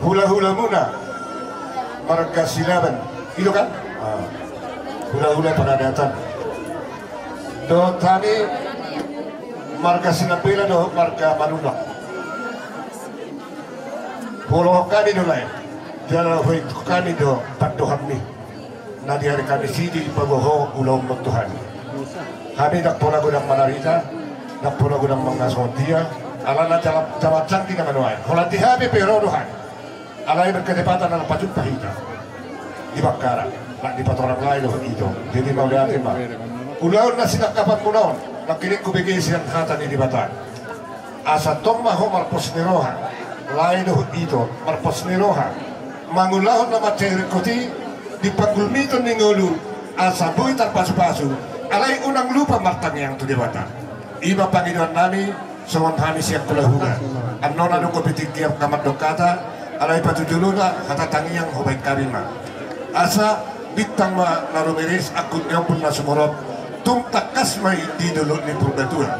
hula-hula muna marga silaban itu kan hula-hula pada datang do tani marga sinapila do marga malunak puluh kali do lain jalan hui kali do pandohan ni nadi hari kami sidi pagoho ulam Tuhan kami nak pola gudang manarita nak pola gudang mengasih dia alana jalan cantik dengan doa hola tihabi pero dohan alai berketepatan dalam pacun pahita di bakara nak di orang lain loh itu jadi mau lihat mah ulau nasi nak kapan ulau nak kini kubegi siang hata ni di batan asa tong maho marpos neroha lain loh itu marpos neroha mangulau nama cerikoti di pagulmito ningolu asa bui terpasu-pasu alai unang lupa martang yang tu di batan iba Panginoon nami sawan kami siap kulahuda anona nung kopitigiyap kamat dokata alay patujuluna hatatangi yang hubay kami ma asa bitang ma narumiris akun yang pun na sumurop tung takas may di dulot ni purgatura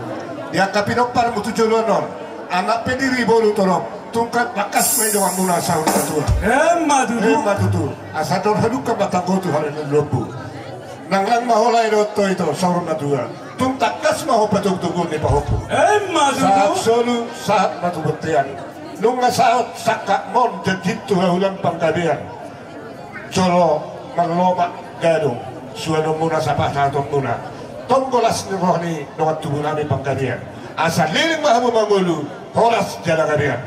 dia kapinok para mutujulunon anak pediri bolu torop tungkat takas may doang muna sa purgatura matutu asa don haduk ka batagotu halin ng lobu nanglang mahulay roto ito sa purgatura tung takas maho patugtugon ni pahopo saat solu saat matubutian nung saat sakak mon jadito hulang pangkabian solo magloma gadong suano muna sa pasatong muna tonggolas ni rohni nungat tubunan ni pangkabian asa liling mahamu mangulu horas jalagabian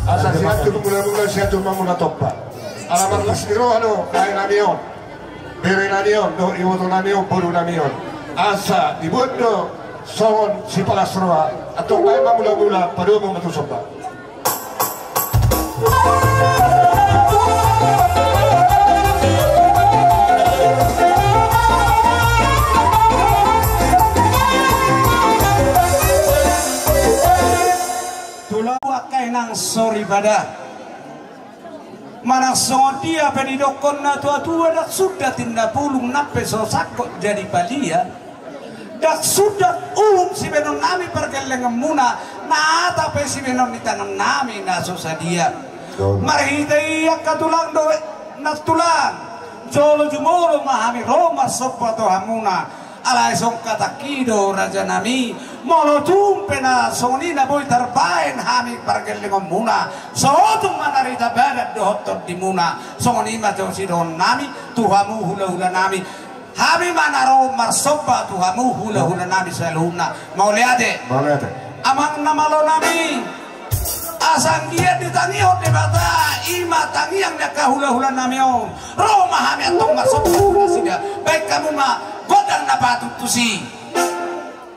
asa siya mula siya tumamuna tokpa alaman las ni rohano kaya namiyon beri namiyon do iwoto namiyon puru namiyon asa dibuat do songon si palasroa atau kaya mamula-mula pada umum itu sobat tulawa kay nang sorry bada manang songon dia penidokon na tua-tua dak sudah tinda pulung nape so sakot jadi balia dak sudah si benon nami pergeleng muna na tapi si benon di tangan nami na susah dia marhita iya katulang do na tulang jolo jumolo mahami Roma sopato hamuna alay song katakido raja nami molo tumpe na sonina boy tarbain hami pergeleng muna sotung manarita badat do hotot di muna sonima jong si don nami tuhamu hula-hula nami Hami manaro marsopa tuhamu hula-hula nami saluna mau lihat amang namalo nami asang dia ditangiot di bata ima tangiang dia hula-hula nami om Roma hami antong marsopa hula sida baik kamu mah godang na patut tusi Oh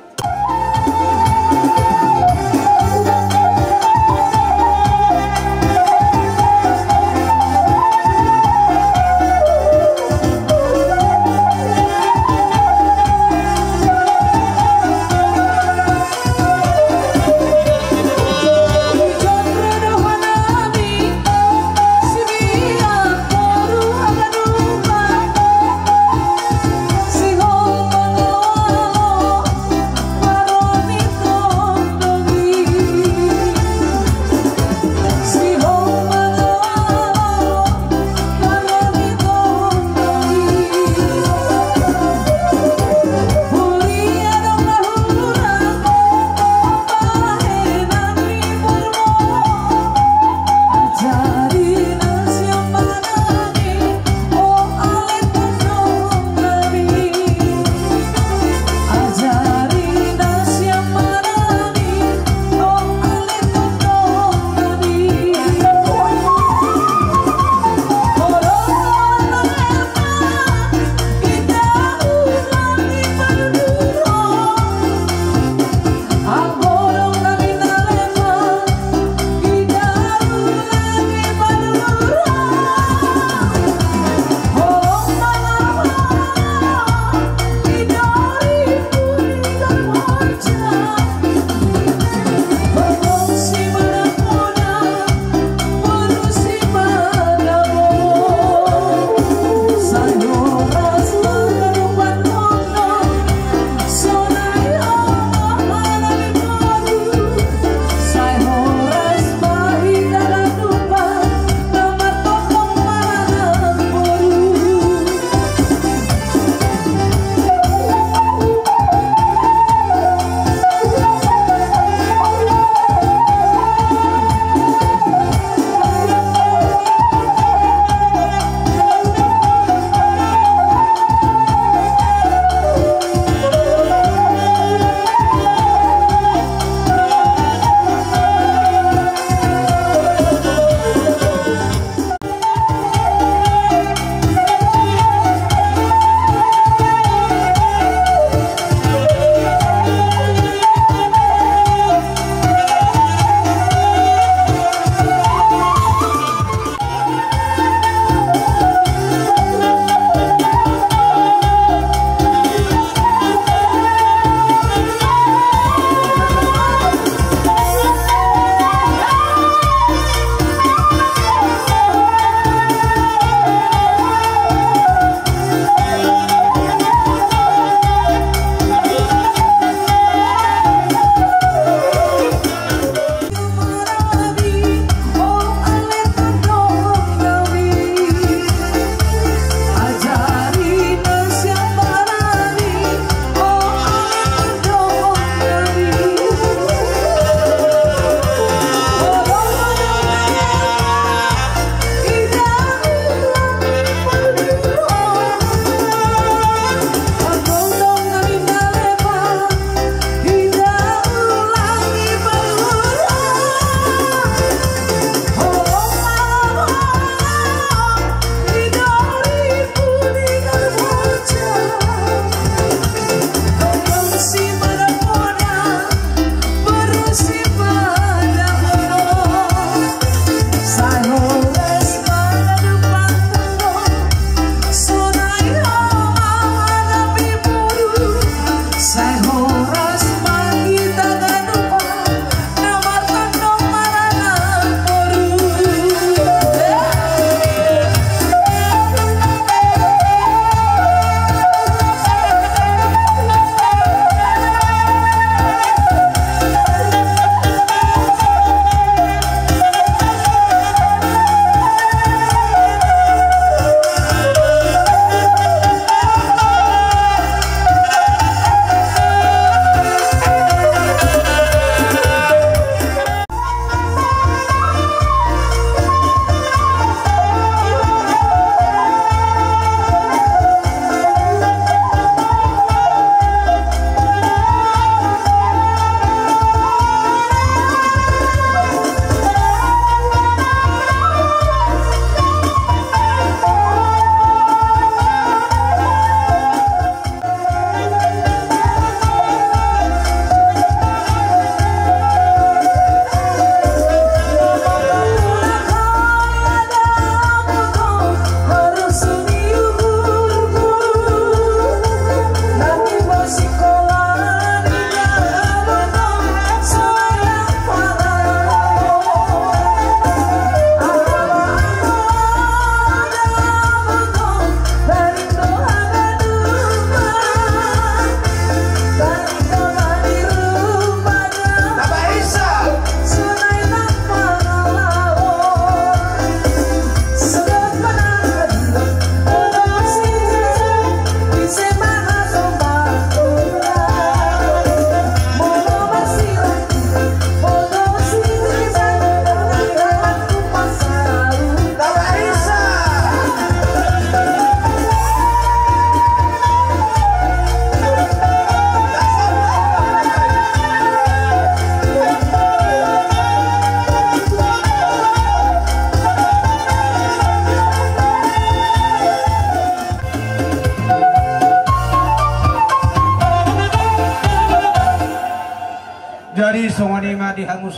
songani ma dihangus.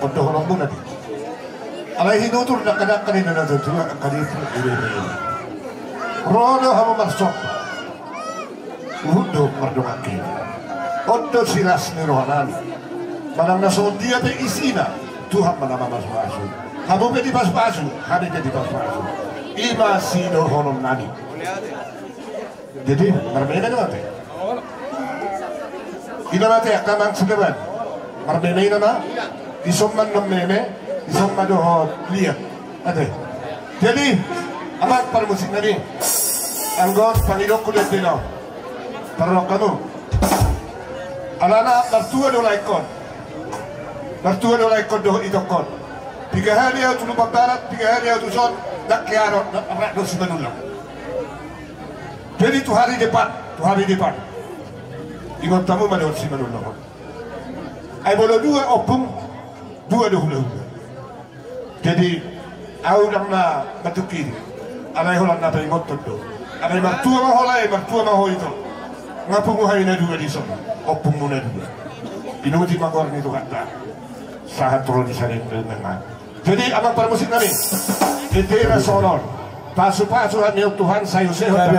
Untuk orang pun nanti. Alai hinutur nak kena kanina na tu kali ini. Rono hamu masuk. Untuk merdukaki. Untuk silas nirohanan. Manang naso dia pe isina. Tuhan manama masuk. Hamu pe di masuk. Hamu pe di masuk. Ima sino honom nani. Jadi berbeda dengan te. Ina mate akamang sedeban. Berbeda nama. Isomman nomene, isomman doh lihat, ada. Jadi, amat para musik nani, anggot panidok kuda tino, para kamu, alana mertua do laikon doh idokon. 3 hari aku lupa barat, 3 hari aku son, nak kiaro, nak arak do simanulang. Jadi tu hari depan, ingat tamu mana simanulang. Ay bolo 2 opung. 2 dahulu. Jadi, aku nak batukin. Alai holan na pengot tu. Alai mertua maholai, mertua mahoi itu. Ngapu muhai na 2 di sana. Opung muna 2. Inuti magor ni tu kata. Sahat turun di sana dengan. Jadi, abang para musik nami. Kita sonor. Pasu-pasu hanya Tuhan sayu sehat.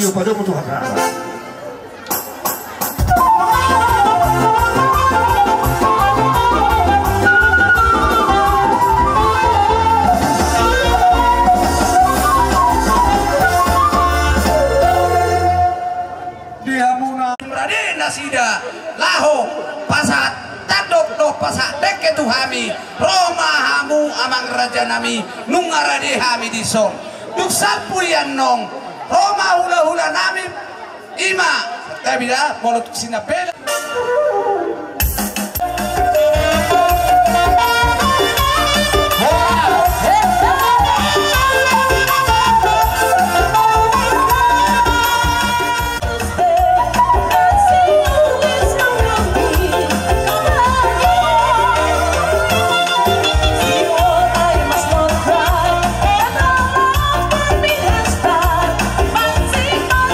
Padamu Tuhan Allah. Sida laho pasat tadok do pasak deke tuhami Roma hamu amang raja nami nungarade hami disong duk sapuyan nong Roma hula-hula nami ima tabila molot sinapela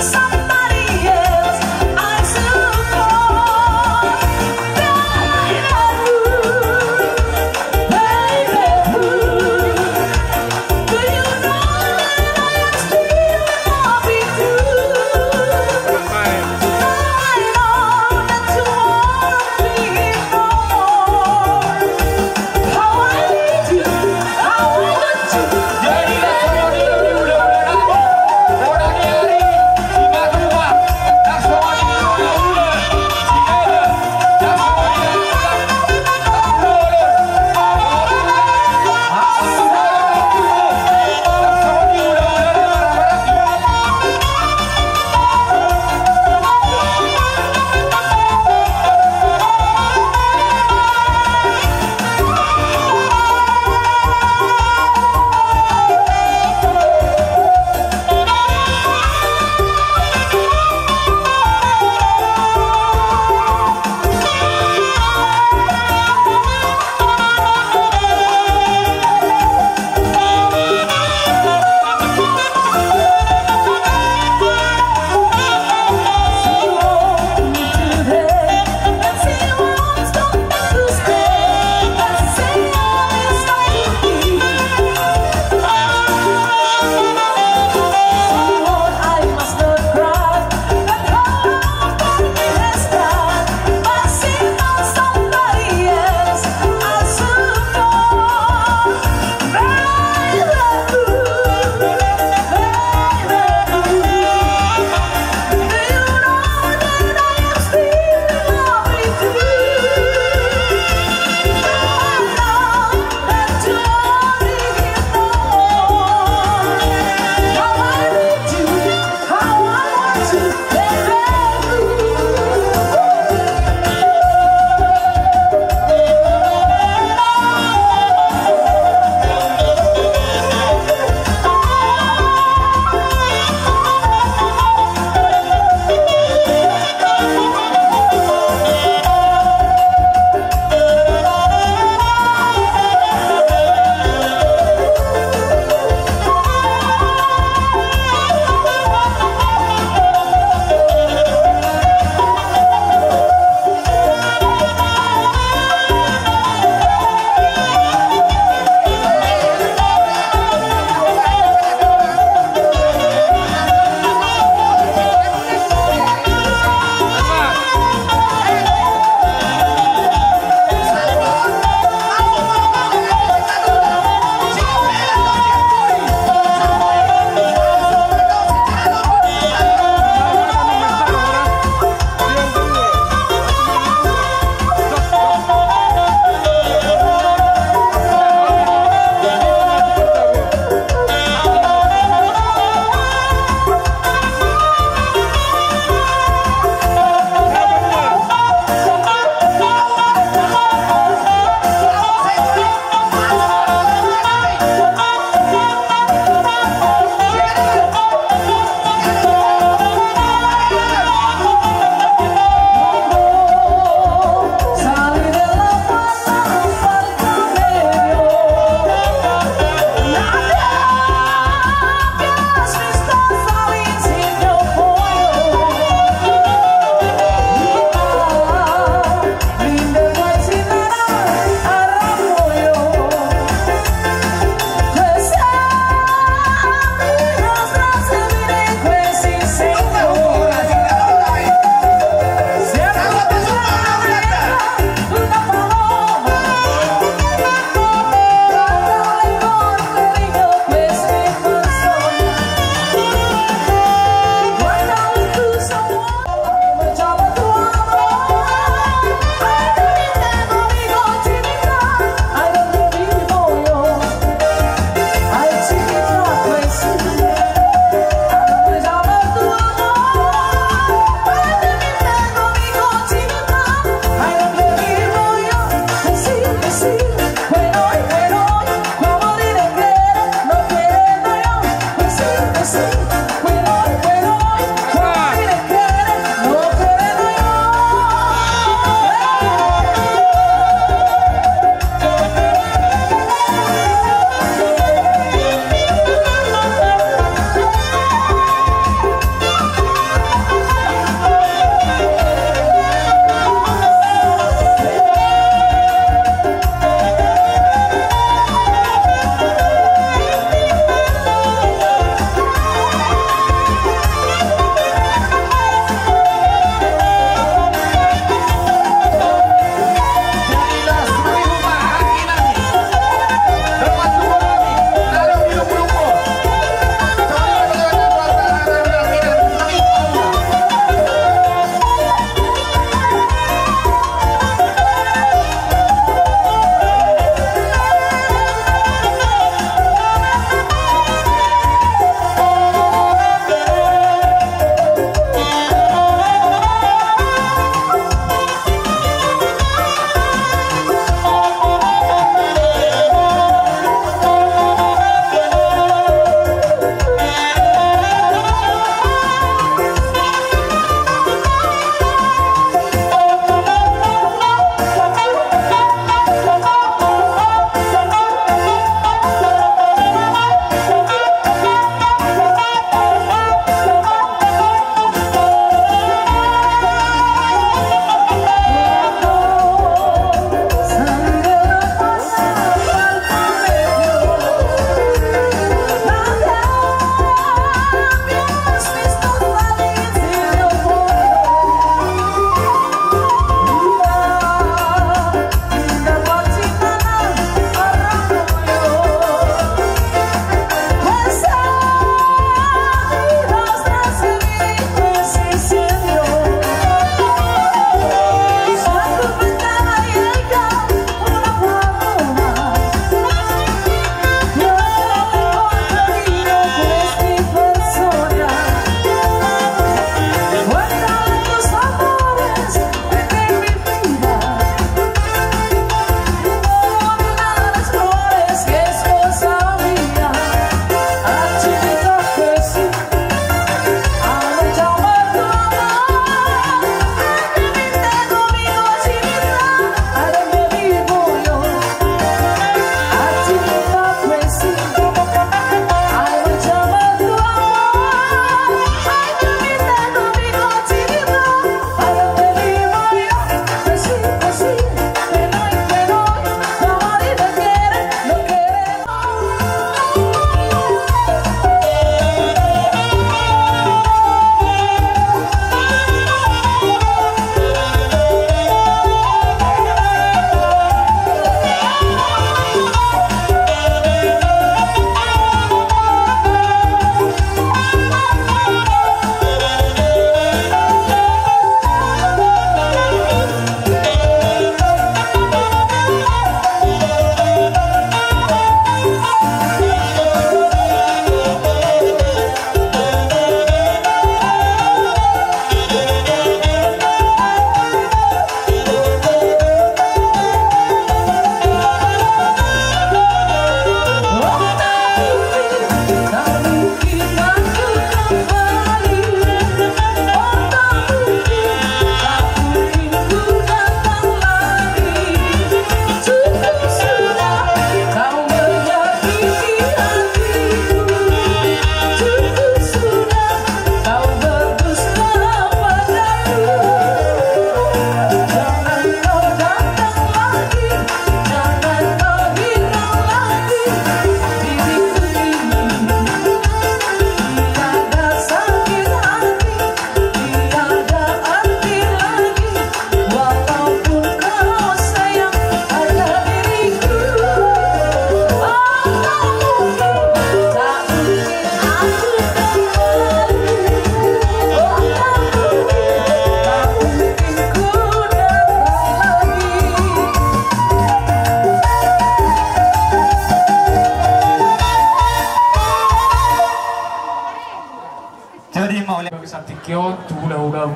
Somebody else, I suppose.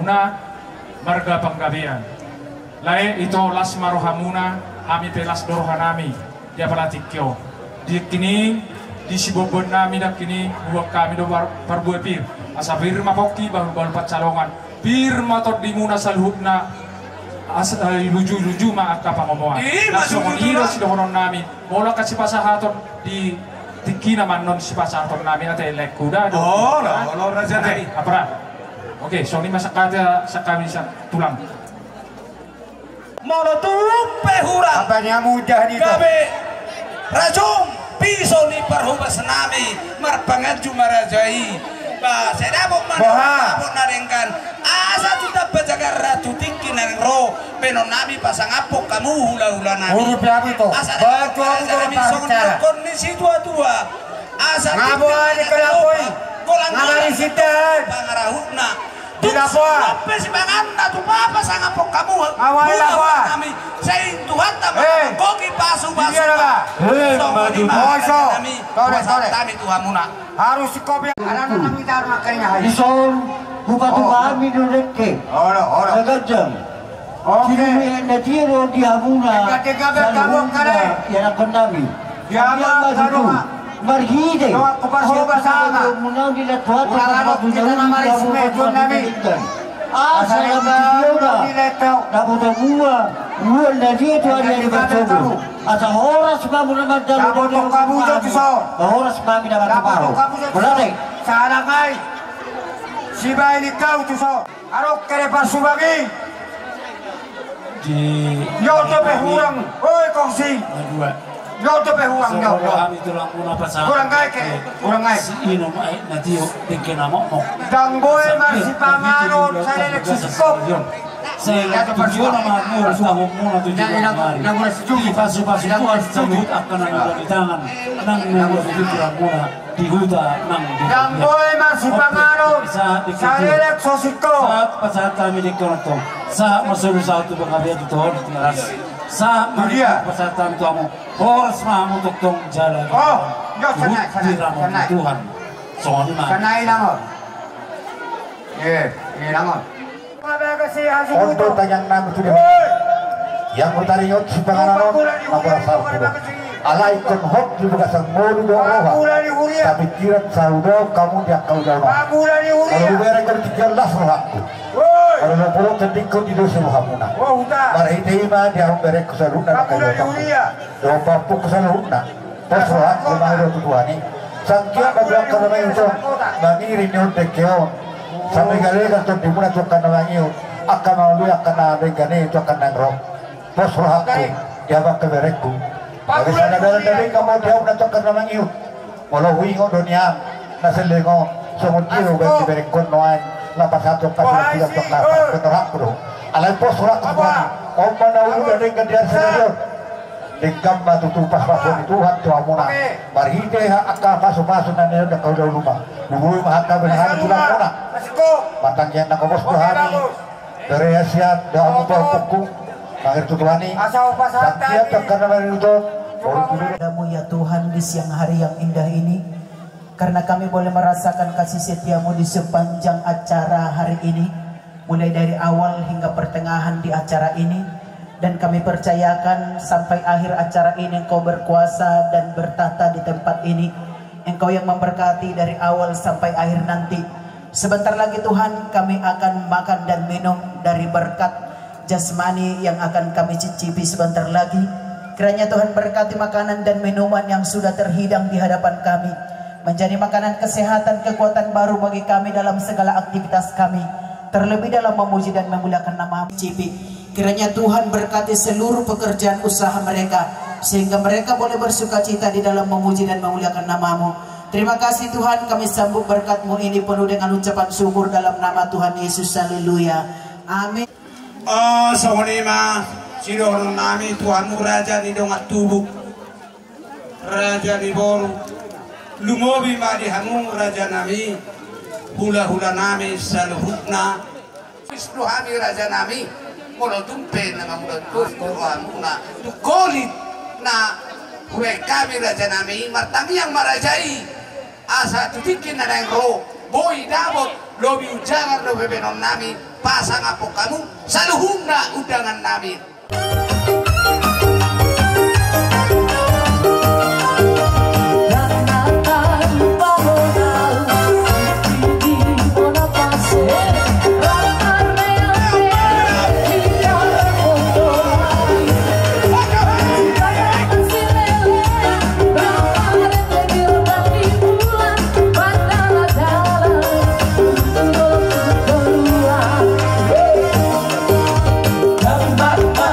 Hamuna marga panggabian. Lae ito las marohamuna ami pelas dorohanami dia palatikyo. Di kini di sibobon nami dak kini buat kami do parbuat pir. Asa firma poki baru balpat calongan. Firma tot di muna salhutna luju-luju ma akka pangomoan. Langsung iro si dohonon nami. Mola kasih pasahaton di tikina manon si pasahaton nami ate lek kuda. Oh, lo raja nami. Apa? Oke, so ini masak aja sekali bisa tulang. Mau tupe hurang. Apanya mudah nih tuh. Gabe rajung pisau ni perhubas nami marpangat cuma rajai. Bah, saya dapat mana narengkan. Asa kita berjaga ratu tinggi nang ro penon nami pasang apok kamu hula-hula nami. Huruf apa itu? Batu aku kalau pacar. Kondisi tua-tua. Asa ngabo ada kelakoi. Ngabari sitan. Pangarahuna. Tidak apa? Sampai si bangan tu papa sang apok kamu. Awal apa? Kami saya Tuhan tak koki pasu-pasu. Iya lah. Maju. Moso. Tore. Kami Tuhan muna. Harus kopi. Anak kami tar makanya. Ison bukan kami dulu ke. Ora. Agajam. Oke. Sini natiro di Hamuna. Tiga kamu kare. Ya nak kami. Ya kamu. Marhide. No ako pa siya basama. Munang dila tuwa. Ulangan kita na marisme. Doon namin. Asa na matiyona. Nabuta mua. Mua na dito ada di Bartogo. Asa horas pa mo naman dalo. Nabuto kamu dito so. Horas pa mi naman kaparo. Wala rin. Sana ngay. Si Bayin ikaw to so. Arok kere pasubagi. Di Yo to pe hurang. Oy kongsi. dua. Yo to pe hurang yo. Kami tulang muna pasangan. Kurang kay ke. Kurang ngay. Si inom ay natio tingke namo mo. Dangboy marsipanganon sa leksiskop. Saya tujuan nama mo sa muna tujuan mari. Di pasu-pasu tuan sabut akan ang tangan nang mo tujuan muna di huta nang di. Dangboy marsipanganon sa leksiskop. Saat pasahat kami di konto. Sa masulu sa ito bangabia tutor tingaras. Sa Maria pasahat kami tu amo. Horas mamu tuktong jalan. Oh, yo sanay. Tuhan. Soalnya mah. Sanay lang oh. Lang oh. Untuk tanyang namin sudah yang bertariot si pangaranon nakurasar kudo alaikon hok di begasang mulu do roha tapi kirat saudo kamu dia kau jauh kalau bereng kalau 13 rohaku kalau lo pulau terdikut di dosa rohamuna marhitema dia bereng kesaluna nak kau do papu kesaluna pas rohaku mahal tujuani sangkia bagak kalau main itu mangiri nyot dekeo sampai kali kan tuh dimana tuh kan nangiu akan lalu akan ada gani itu akan nangrok pos rohaku dia bak keberekku dari sana dari kamu dia udah tuh kan nangiu walau wingo dunia naselengo semut kilo bagi berekon noan lapas satu kasih tiga tuh kapal keterak bro alai pos rohaku om mana udah dari gandian sendiri dengkam batu tupas pasun Tuhan tu amuna marhide akal pasu-pasu nanti udah kau jauh rumah nungguin mahaka benar tulang muna batang yang nak bos Tuhani dari Asia dah aku perpuku mahir Tuhani setiap terkena dari itu Padamu ya Tuhan di siang hari yang indah ini karena kami boleh merasakan kasih setiamu di sepanjang acara hari ini mulai dari awal hingga pertengahan di acara ini dan kami percayakan sampai akhir acara ini Engkau berkuasa dan bertata di tempat ini. Engkau yang memberkati dari awal sampai akhir nanti. Sebentar lagi Tuhan kami akan makan dan minum dari berkat jasmani yang akan kami cicipi sebentar lagi. Kiranya Tuhan berkati makanan dan minuman yang sudah terhidang di hadapan kami, menjadi makanan kesehatan, kekuatan baru bagi kami dalam segala aktivitas kami, terlebih dalam memuji dan memuliakan nama-Mu. Kiranya Tuhan berkati seluruh pekerjaan usaha mereka sehingga mereka boleh bersuka cita di dalam memuji dan memuliakan nama-Mu. Terima kasih Tuhan, kami sambut berkat-Mu ini penuh dengan ucapan syukur dalam nama Tuhan Yesus. Haleluya. Amin. Sahonima sidohon nami Tuhanmu Raja di dongat tubuh Raja di boru lumobi ma di hamu Raja nami hula-hula nami saluhukna Wisnu hami Raja nami mula tumpen na mula tuhamuna tukolit na huwag kami Raja nami martami ang marajai asa tutikin na lang ro boy dabot lobi ujangan lo bebenon nami pasang apa kamu saluhuna undangan nami. Bye.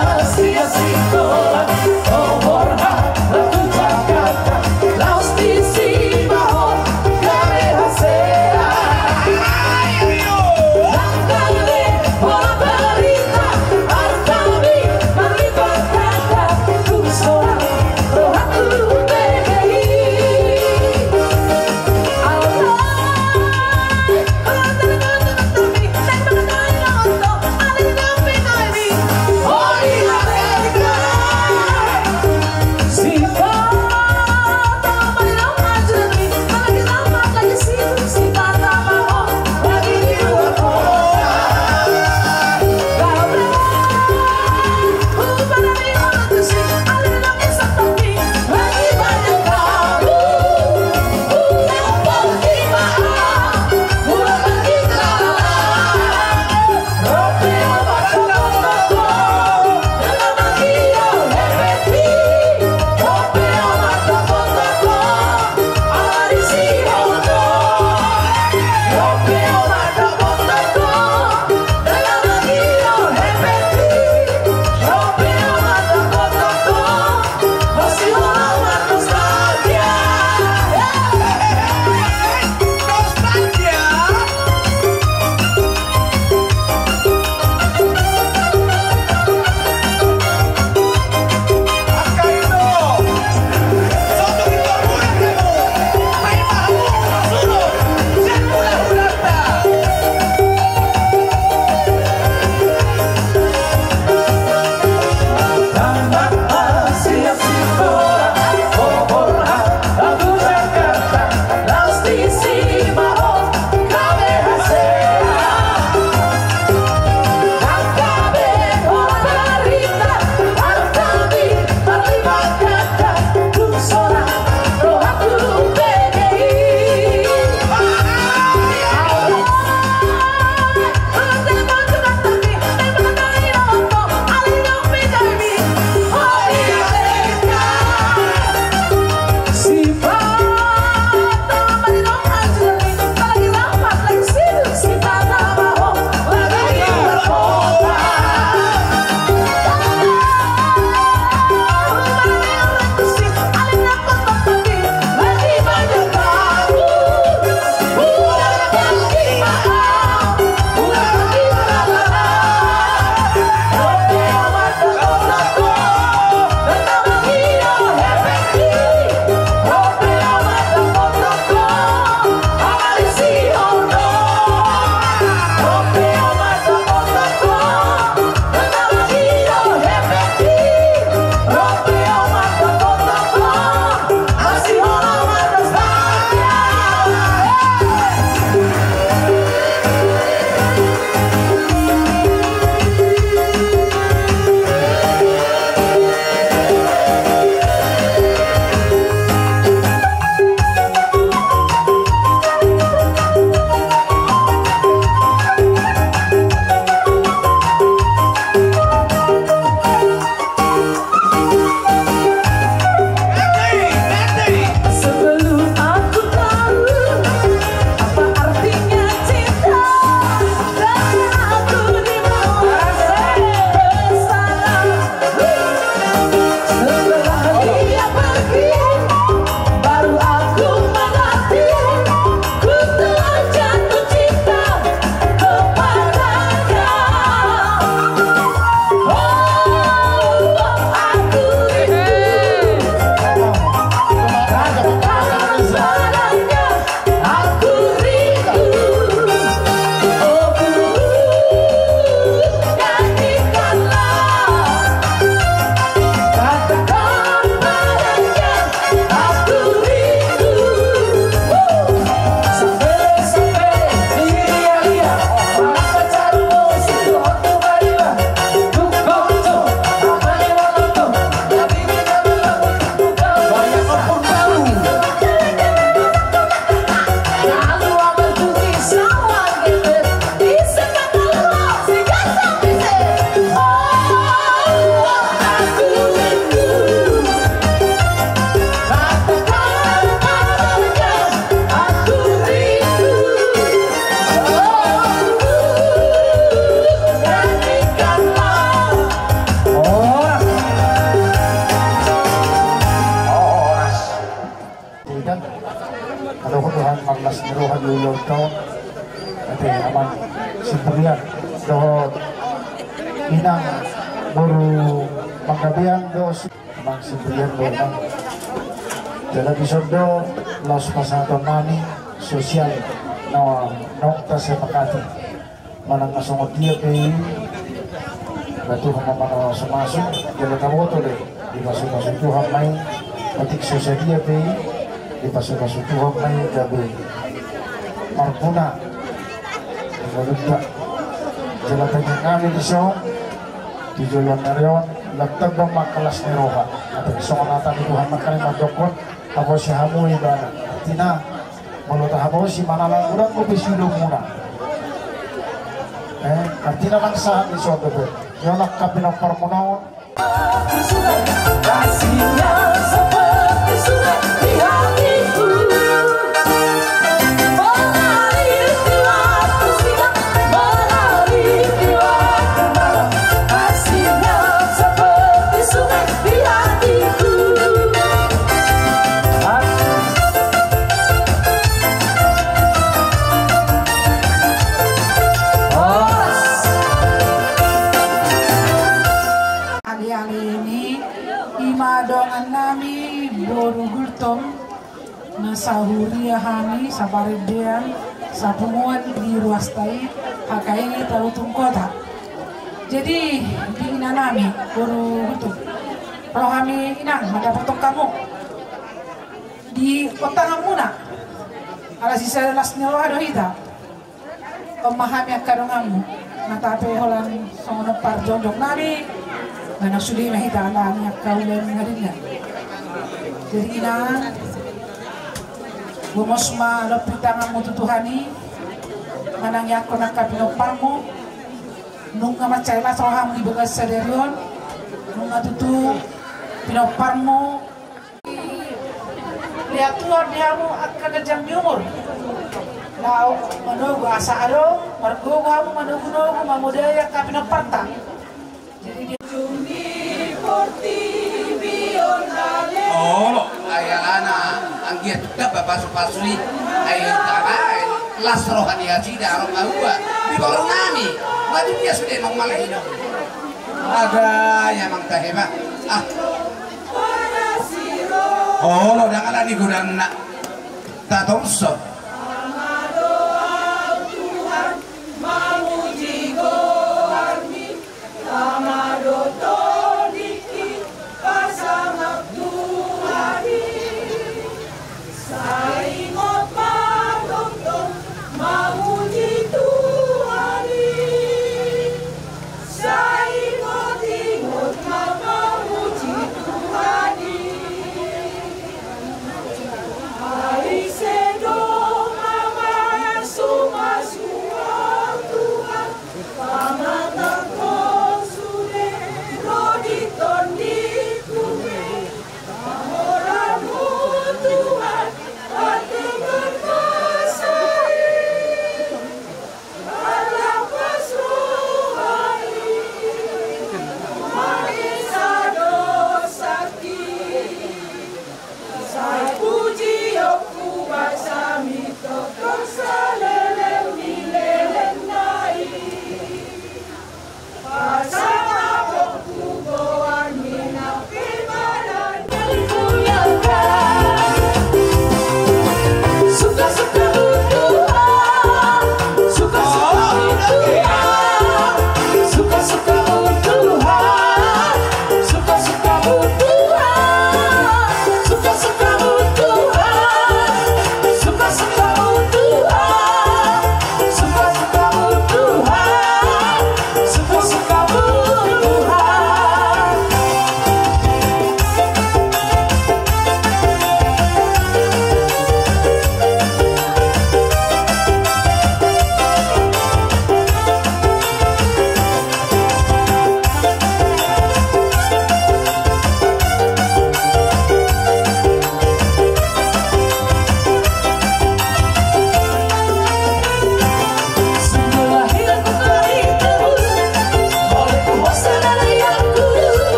rohan ulang tahun ate aman simpulian dohot inang baru panggabian dos amang simpulian borang dalam episode los pasangan nami sosial na nokta sa Makati manang masungod dia kay batu hamamano sumaso dalam kamoto le di masuk-masuk Tuhan may matik sosial dia kay di masuk-masuk Tuhan may gabi marpuna ngalugda jalatan yang kami di so di jalan narion lagtag bang makalas ni Roha at isong natan ni Tuhan makalim magdokot ako si Hamoy Bana tina Mulutah mo si manalang urang ko bisulong muna. Artinya kan saan ni suatu ber. Yung nakapinang parmunaw. Kasihnya seperti sungai di hatiku. Mengalir di waktu siang, mengalir di waktu malam. Kasihnya seperti sungai di hatiku. Madongan nami boru gultom na sahuria hani sabaredean sa pumuan di ruas tai hakai tarutung kota. Jadi di ina nami boru gultom. Kalau kami inang madapatok kamu di kota ngamuna ala sisa lasnya lo hado hita pemahami akadong kamu natape holan songono parjojok nami Manang suli mahita alam niya kaulan nga rin nga. Jadi ina, bumos malapitang ang mututuhani, manang yako ng kapinopar mo, nung nga matsayla sa ohang ibagas sa deryon, nung nga tutu pinopar mo, lihat tuar dia mo at kadajang yumor. Lau manugo asa alo, margo mo manugo mamudaya kapinoparta. Jadi dia Oh, ayah anak, anggiat juga bapak supasui, ayah tangan, las rohani haji darong ahua, di bawah nami, maju dia sudah normal ini. Ada yang mang tak hebat, Oh, lo dah kalah di gudang nak, tak tomsok. Sedor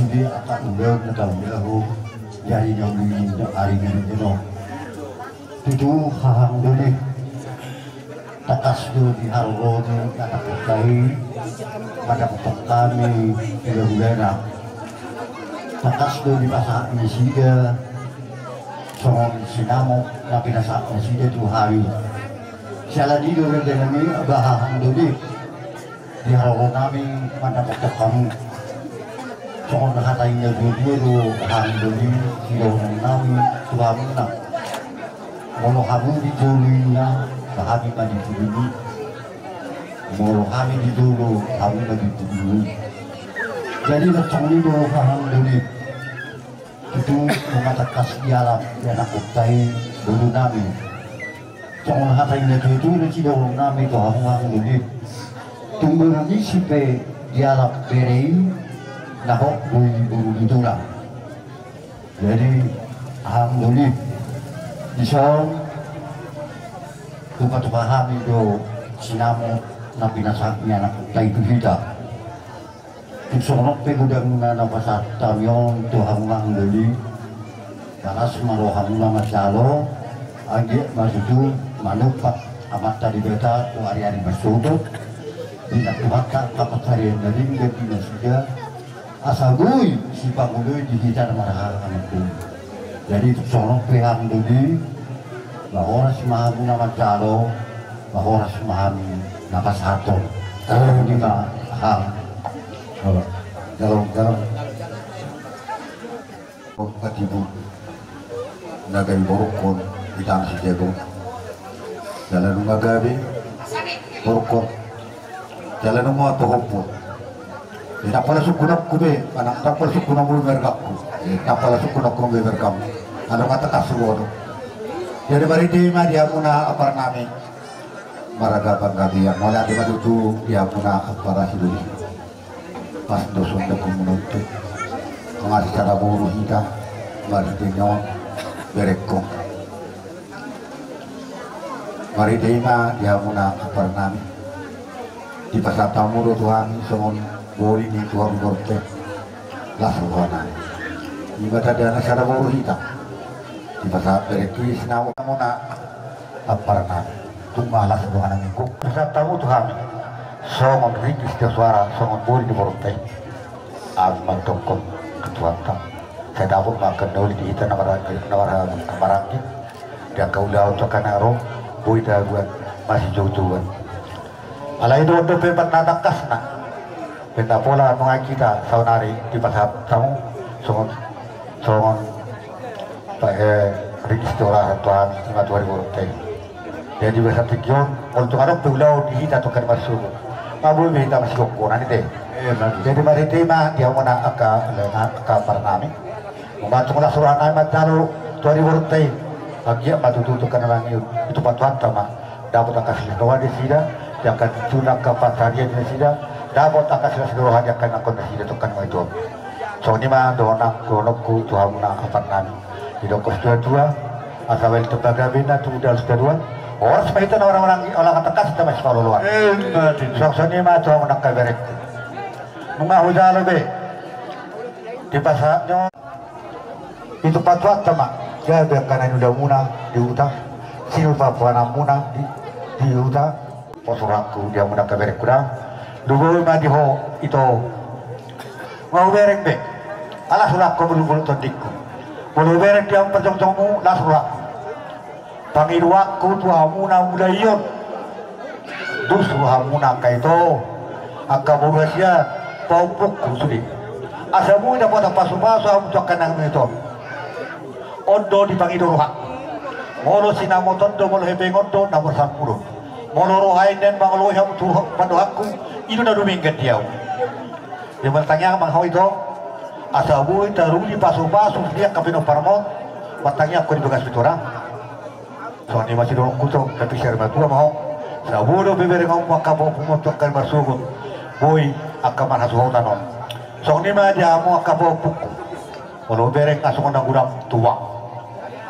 sudah akan udah tahu jauh dari yang ini hari ini itu hahang dulu takas dulu di harganya kata percaya pada kami tidak boleh takas dulu di pasar ini sida soal sinamo tapi nasa sida tu hari siapa di dulu dengan ini hahang dulu di harga kami pada kami soal hatanya dulu hahang dulu tidak kami Tuhan nak mau kamu dijuluinya kami mandi dulu mau kami di dulu kami mandi dulu jadi macam ini dulu paham dulu itu mengatakan ialah yang aku tahu dulu nami jangan hatanya itu tidak nami tu hang dulu tunggu nanti sampai ialah beri nahok dulu itulah jadi hang dulu Isong tupa pahami do sinamo na pinasaknya na tayo kita. Tuksonok pe gudang na napasata yon to hangang dali. Karas marohang na masyalo agi masudu manupak amat tadi beta to ari-ari masudo. Bila tubaka kapatarian dali gabi na sudah asagoy si Panguloy di kita na marahang ko. Jadi tuksonok pe hang dali bahwa semahan nama calo bahwa semahan nama satu kalau kita hal kalau ketibu nagai borokon kita si jago jalan ngagabi borokon jalan mau tohopo tidak pala sukunak kube anak tak pala sukunak mulu merkakku tak pala sukunak kube merkam ada kata kasuwono jadi bari tema dia puna apar nami maraga panggabian mulai dia tu dia puna apar hidup pas dosun dekum menuntut mengasih cara buruh kita mari dia berekko mari tema dia puna apar nami di pasar tamu Tuhan semua bori ni Tuhan berkat lasuhana ibadah dia cara buruh kita di pasar bereki sinau muna aparna tumalas doa minggu pasar tamu Tuhan songon rikis ke suara songon buri di borotei azman tongkon ketua tam saya dapat makan dulu di kita nawara kamarangki dia kau dah untuk kanaro bui dah buat masih jauh-jauhan alai do do pepat natak kasna benda pola mengai kita saunari di pasar tamu songon registora Tuhan lima 2000 jadi bahasa tikion untuk arok pulau di kita tukar masuk mabul kita masih kokoran itu jadi mari tema dia mana aka parnami membantu lah surah nama tahu 2000 agia batu tukar orang itu patuan sama dapat kasih doa di sini dia akan tunak ke pasarian di sini dapat kasih doa dia akan akon di sini tukar itu so ni mah doa konokku Tuhan mana apa nami hidup kedua asal itu bagaimana tu udah kedua orang seperti itu orang tekas kita masih kalau luar soalnya mah Tuhan nak kabarek bunga hujan lebih di pasarnya itu patuat sama ya karena udah muna di utang sini Papua muna di utang posoraku dia muna kabarek kurang dulu mah di ho itu mau berek be alah sulah kau belum tondikku boleh berek dia pencong-congmu lah sulah panggil waktu tua muna muda iyon dusu hamuna kaito agak berusia paupuk kusudi asamu dapat pasu-pasu untuk kenang itu ondo dipanggil rohak molo sinamo tondo molo hebeng ondo nomor 10 molo rohain dan mangolo yang tuh pandohaku itu dah dumingkat dia dia bertanya mang itu asamu taruh di pasu-pasu dia kapino parmon bertanya aku dibekas bitora soalnya masih dorong kucing tapi saya bertua mau sabodo bebere ngomong makapo pemotokkan masuk boy akan mana suhu tanon soalnya mah dia mau akapo puku kalau bereng asal nang gudang tua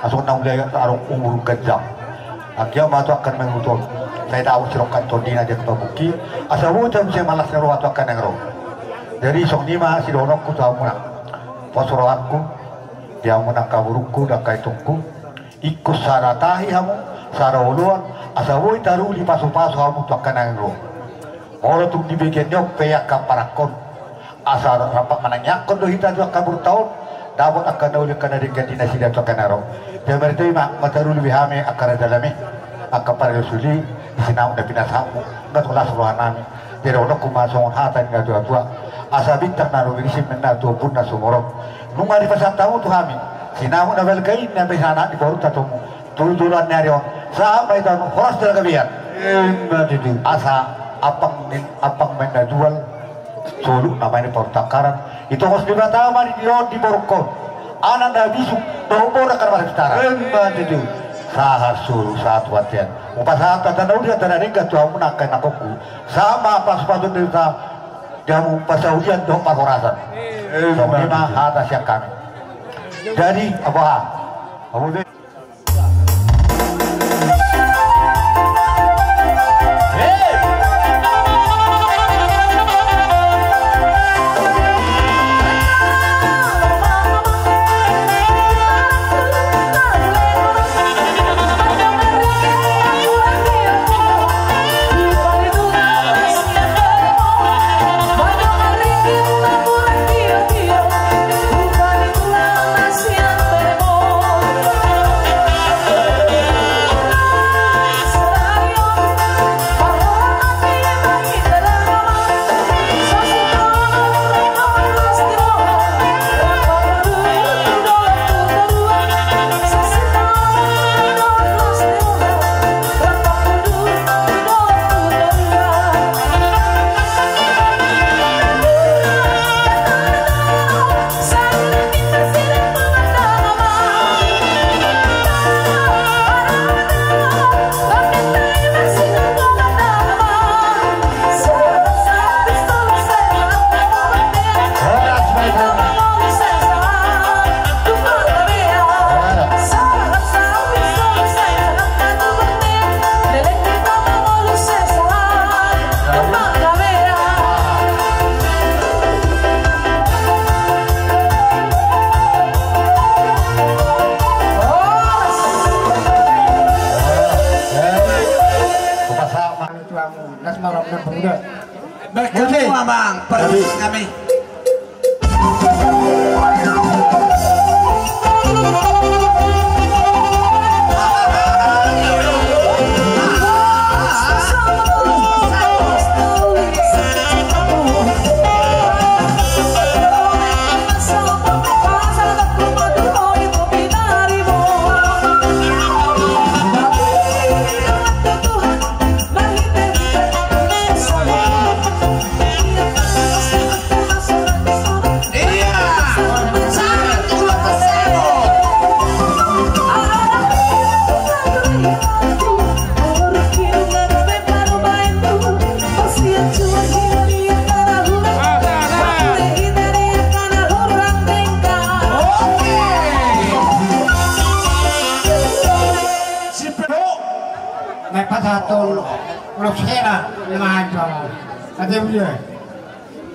asal nang wilayah arung umur kejam akhirnya mah akan mengutul saya tahu sirokan tondina dia kebabuki asal wujud saya malas ngeruh atau akan ngeruh jadi soalnya mah si dorong kucing muna posoroanku dia menang kaburukku dan kaitungku ikut saratahi hamu sarauluan asa woi taru di pasu-pasu hamu tuakan angro ora tung di bagian nyok peyak kaparakon asa rapat mananyakon do hita tuak kabur tahun dapat akan oleh kana dengan dinasi dan tuakan aro dia berterima mataru lebih hame akar dalami akar para suli sinau da pinasamu ngat ulas rohanami dia ono kumasong hatan ngadu tua asa bintang naru bisi menna tu punna sumorok nunga di pasang tamu tu kami sinau na belkai na besana di baru tatomu tuluran narion sampai tahu horas dalam kebiar asa apang menna jual solu namanya portakaran itu harus dibatama di borokon anak dah bisu bau borak karena setara sahar sulu saat watian upas saat tanda udah tanda ringga tuh aku nak kena koku sama pas sepatu kita jamu pas ujian dong pakorasan lima atas yang kami jadi apa deh Berkemu abang, pergi kami.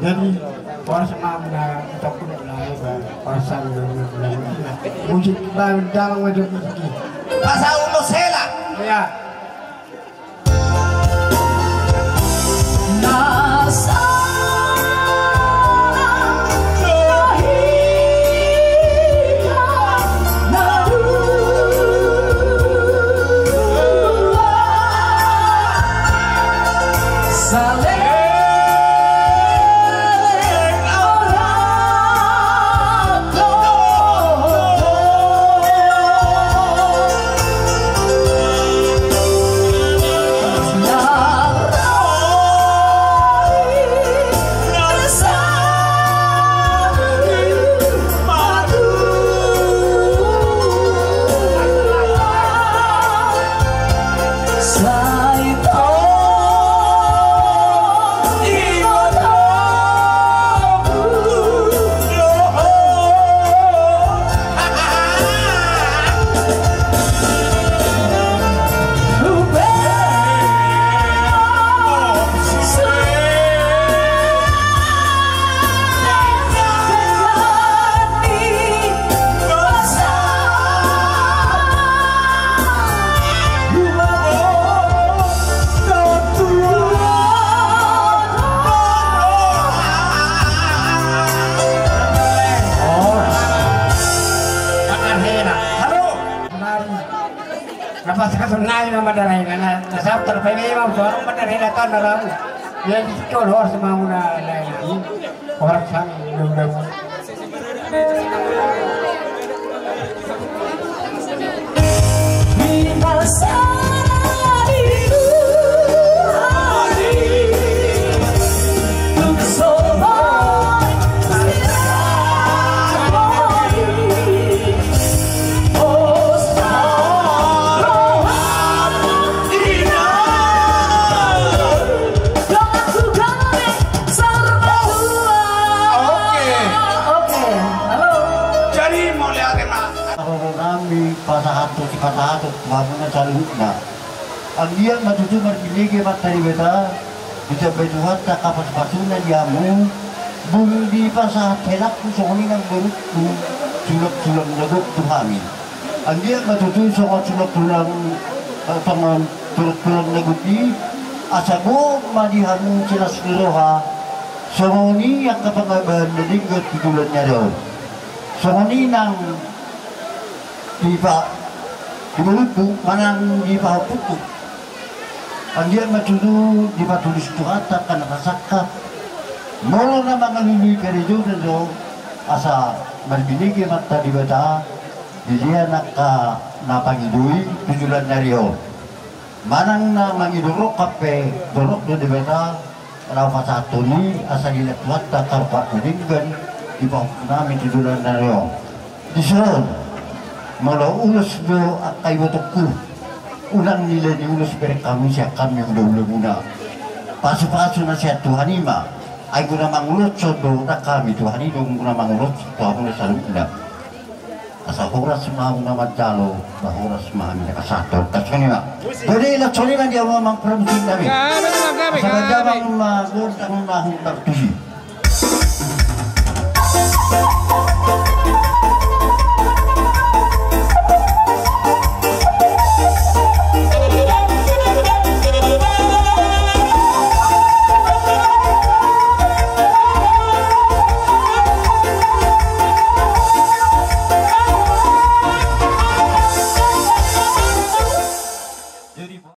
Jadi orang semamna tak pernah pasal musik dalam wajah musik. Pasal Umusela. Ya. Ay, mamadaray na nasab terpilih mau sorong madaray na tan dalam. Yang color semau na lain. Orang sang dulu. Patah bangunnya cari hukna. Dia matutu berbinege materi beta bisa berjuat tak kapas pasunan jamu bung di pasah telak kusoni nang beruk sulap nagok tuhami. Dia matutu soal sulap tulang tangan tulang naguti asago madihamu jelas geroha songoni yang kapangabahan nadinggot pitulan nyaro songoni nang di mulut manang di bawah putu. Dia matudu di patulis tuhata karena kasakap. Molo na mga luluy karijo do asa berbinigi mata di bata. Dia nak napangiduy tujulan nariyo. Manang na mangidurok kape dorok do di bata. Rawa satu ni asa gilat mata karpa meninggan di bawah namin tujulan nariyo. Disuruh Mula ulus do akay watokku ulang nila ni ulus beri kami siya kami yang dahulu muna pasu-pasu na siya Tuhan ima ay guna mangulot so do na kami Tuhan ima guna mangulot so Tuhan muna sa lumina asa horas mahu na madalo na horas mahu na kasator kasyon ima pwede ilat soli na diya mamang pramusin kami asa madamang magod ang mahong tartusi